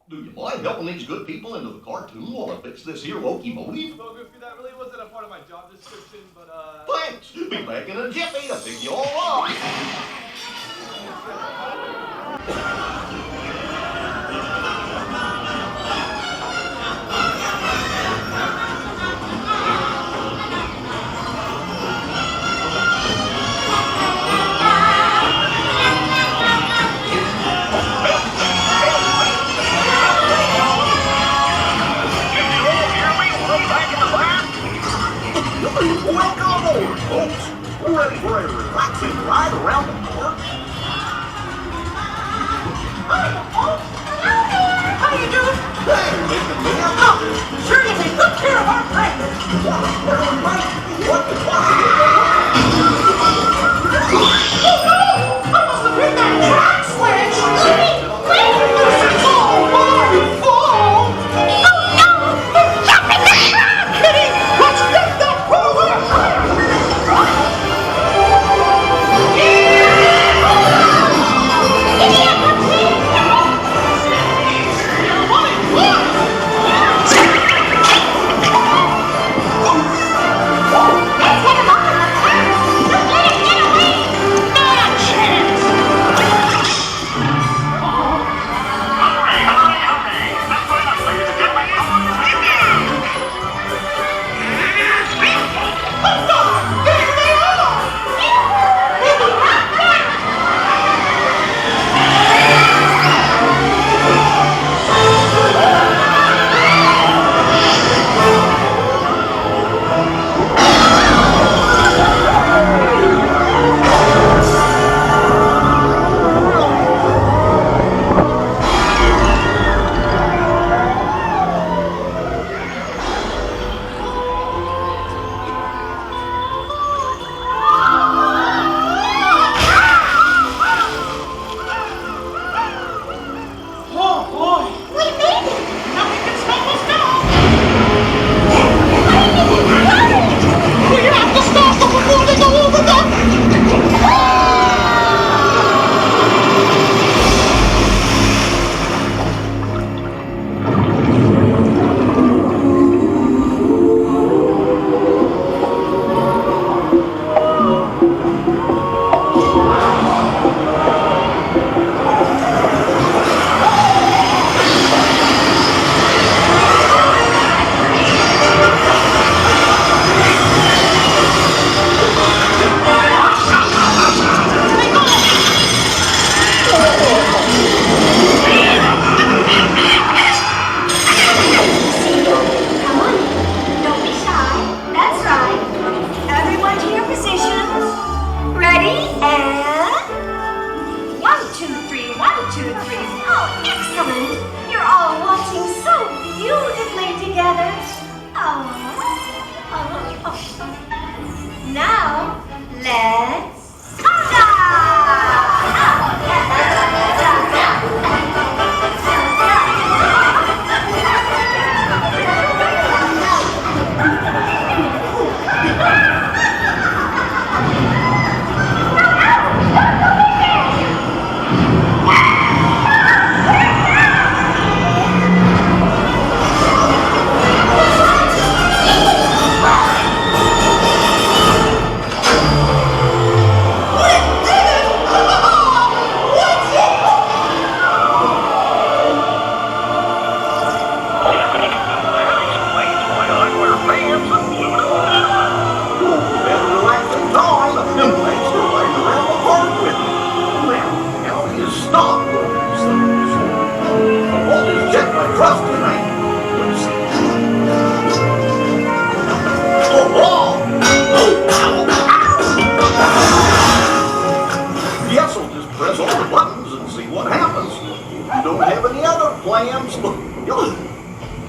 Do you mind helping these good people into the cartoon while I fix this here locomotive? Well, Goofy, that really wasn't a part of my job description, but, Thanks! Be back in a jiffy to pick you all up! Welcome aboard, folks! We're ready for a relaxing ride around the park. Hi, Walt! Hello there! How you doing? Hey, Mr. Minnie! Oh, sure you take good care of our friends! What the fuck? Oh no! I must have hit that track switch! Wait! This is all my fault! Oh no! We're jumping the track! Minnie, let's get the roller! Now, let's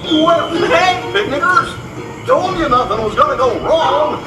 Well, hey, picnickers! Told you nothing was gonna go wrong!